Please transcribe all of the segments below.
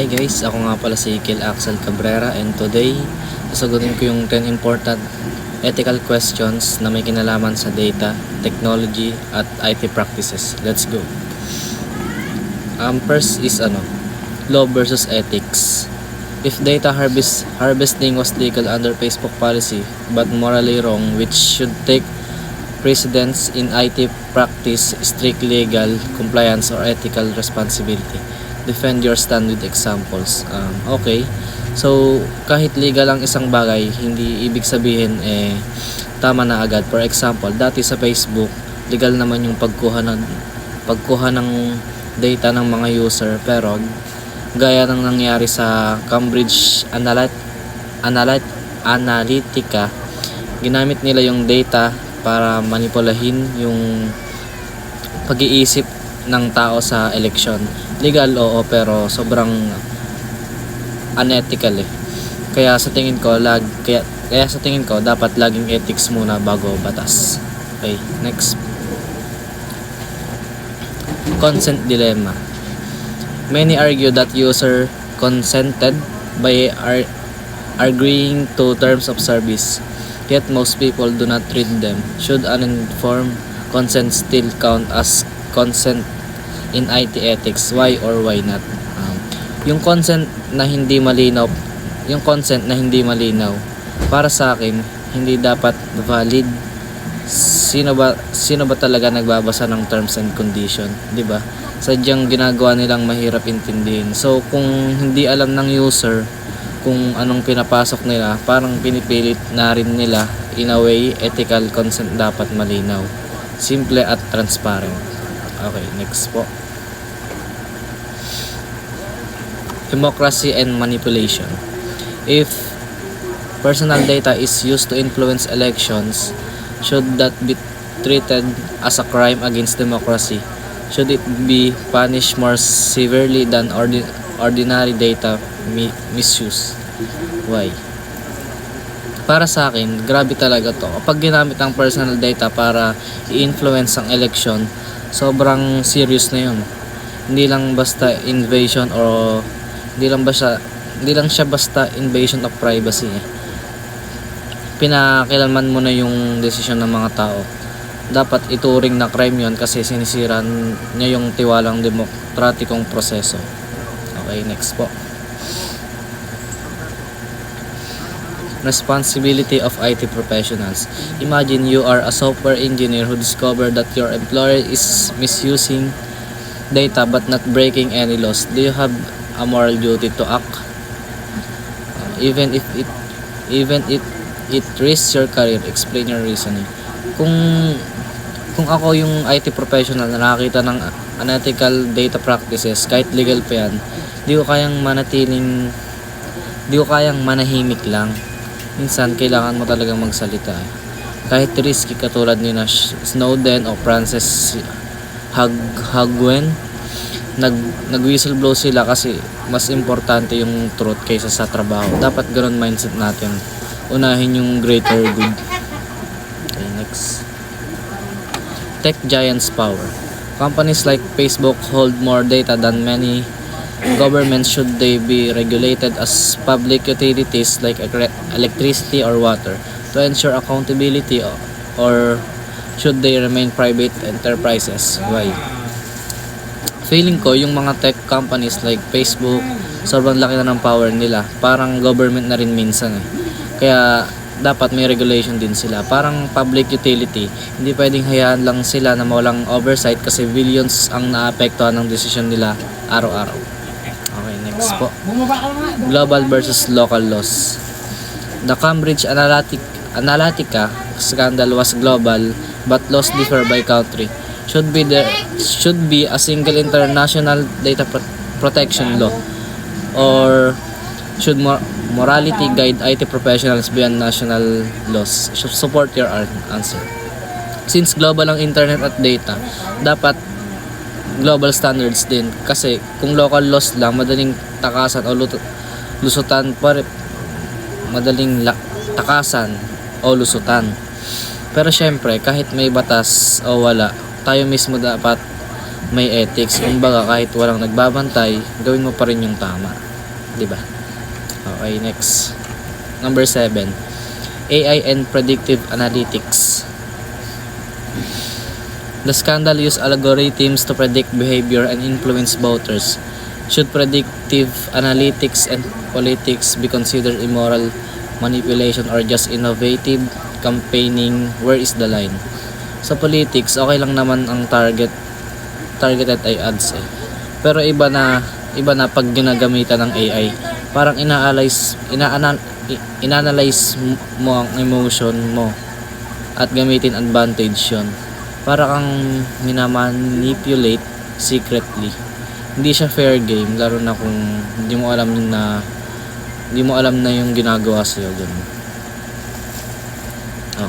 Hi guys, ako nga pala si Kil Axel Cabrera and today sasagutin ko yung 10 important ethical questions na may kinalaman sa data, technology at IT practices. Let's go. First is law versus ethics. If data harvesting was legal under Facebook policy but morally wrong, which should take precedence in IT practice, strict legal compliance or ethical responsibility? Defend your stand with examples. Okay. So, kahit legal ang isang bagay, hindi ibig sabihin tama na agad. For example, dati sa Facebook, legal naman yung pagkuha ng data ng mga user, pero gaya ng nangyari sa Cambridge Analytica, ginamit nila yung data para manipulahin yung pag-iisip ng tao sa election. Legal, oo, pero sobrang unethical Kaya sa tingin ko dapat laging ethics muna bago batas. Okay, next. Consent dilemma. Many argue that user consented by agreeing to terms of service, yet most people do not read them. Should an informed consent still count as consent in IT ethics? Why or why not? Yung consent na hindi malinaw, para sa akin hindi dapat valid. Sino ba talaga nagbabasa ng terms and condition, 'di ba? Sadyang ginagawa nilang mahirap intindihin. So kung hindi alam ng user kung anong pinapasok nila, parang pinipilit na rin nila. In a way, ethical consent dapat malinaw, simple at transparent. Okay, next po. Democracy and manipulation. If personal data is used to influence elections, should that be treated as a crime against democracy? Should it be punished more severely than ordinary data misuse? Why? Para sa akin, grabe talaga to. Kapag ginamit ang personal data para i-influence ang election, sobrang serious na yun. Hindi lang siya basta invasion of privacy. Pinakialaman mo na yung desisyon ng mga tao. Dapat ituring na crime yon kasi sinisira niya yung tiwalang demokratikong proseso. Okay, next po. Responsibility of IT professionals. Imagine you are a software engineer who discovered that your employer is misusing data but not breaking any laws. Do you have a moral duty to act? Even if it risks your career? Explain your reasoning. Kung ako yung IT professional na nakakita ng unethical data practices, kahit legal pa yan, di ko kayang manahimik lang. Minsan kailangan mo talagang magsalita. Kahit risky, katulad ni Snowden o Frances Haugen, nag-whistleblow sila kasi mas importante yung truth kaysa sa trabaho. Dapat ganun mindset natin. Unahin yung greater good. Okay, next. Tech giants' power. Companies like Facebook hold more data than many governments. Should they be regulated as public utilities like electricity or water to ensure accountability, or should they remain private enterprises? Why? Feeling ko yung mga tech companies like Facebook, sobrang laki na ng power nila. Parang government na rin minsan Kaya dapat may regulation din sila. Parang public utility. Hindi pwedeng hayaan lang sila na mawalang oversight kasi billions ang naapektuhan ng desisyon nila araw-araw. Okay, next po. Global versus local laws. The Cambridge Analytica scandal was global but laws differ by country. Should be a single international data protection law, or should morality guide IT professionals beyond national laws? Support your answer. Since global ang internet at data, dapat global standards din, kasi kung local laws lang, madaling takasan o lusutan. Pero syempre, kahit may batas o wala, tayo mismo dapat may ethics. Kumbaga, kahit walang nagbabantay, gawin mo pa rin yung tama. di ba? Okay, next. Number 7. AI and predictive analytics. The scandal use algorithms to predict behavior and influence voters. Should predictive analytics and politics be considered immoral manipulation or just innovative campaigning? Where is the line? Sa politics, okay lang naman ang targeted ay ads eh. Pero iba na pag ginagamitan ng AI. Parang inanalyze mo ang emotion mo at gamitin advantage yun. Para kang minamanipulate secretly. Hindi siya fair game, lalo na kung hindi mo alam na yung ginagawa sa'yo. Ganun.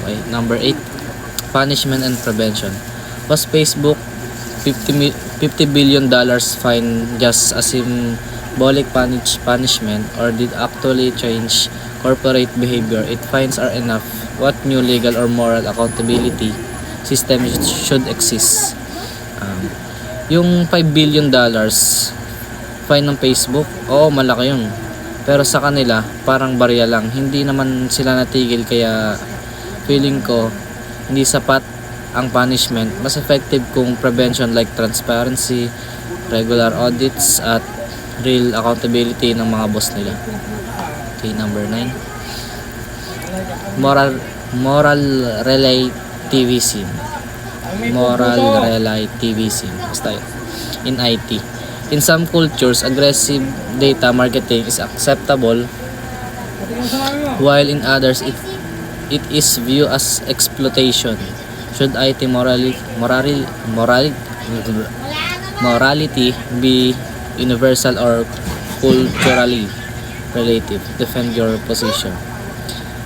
Okay, number 8. Punishment and prevention. Was Facebook $50 billion fine just a symbolic punishment, or did actually change corporate behavior? If fines are enough, what new legal or moral accountability system should exist? Yung $5 billion fine ng Facebook, oo, malaki yun. Pero sa kanila, parang barya lang. Hindi naman sila natigil, kaya feeling ko hindi sapat ang punishment. Mas effective kung prevention like transparency, regular audits, at real accountability ng mga boss nila. Okay, number 9. Moral relativism. Basta yun. In IT. In some cultures, aggressive data marketing is acceptable, while in others it is viewed as exploitation. Should IT morality be universal or culturally relative? Defend your position.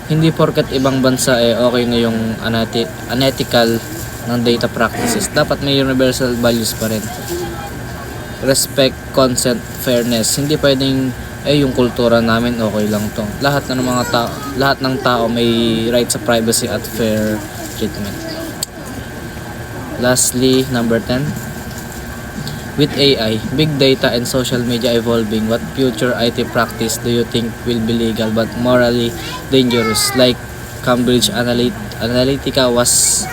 Hindi porket ibang bansa okay na yung unethical ng data practices. Dapat may universal values pa rin. Respect, consent, fairness. Hindi pwedeng yung kultura namin okay lang to. Lahat ng tao may right sa privacy at fair treatment. Lastly, number 10. With AI, big data and social media evolving, what future IT practice do you think will be legal but morally dangerous, like Cambridge Analytica was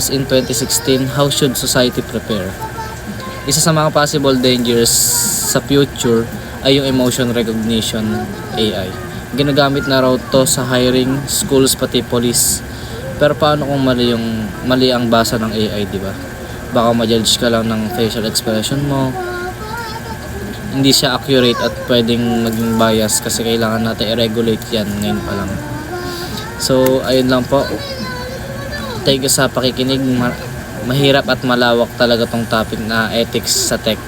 in 2016? How should society prepare? Isa sa mga possible dangers sa future ay yung emotion recognition AI. Ginagamit na raw to sa hiring, schools, pati police. Pero paano kung mali ang basa ng AI, di ba? Baka ma-judge ka lang ng facial expression mo. Hindi siya accurate at pwedeng maging bias, kasi kailangan natin i-regulate yan ngayon pa lang. So, ayun lang po. Thank you sa pakikinig. Mahirap at malawak talaga tong topic na ethics sa tech.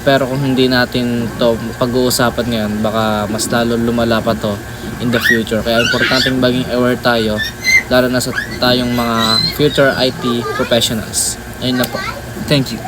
Pero kung hindi natin to pag-uusapan ngayon, baka mas lalo lumala pa to in the future. Kaya importanteng maging aware tayo, lalo na sa tayong mga future IT professionals. Ayun na po. Thank you.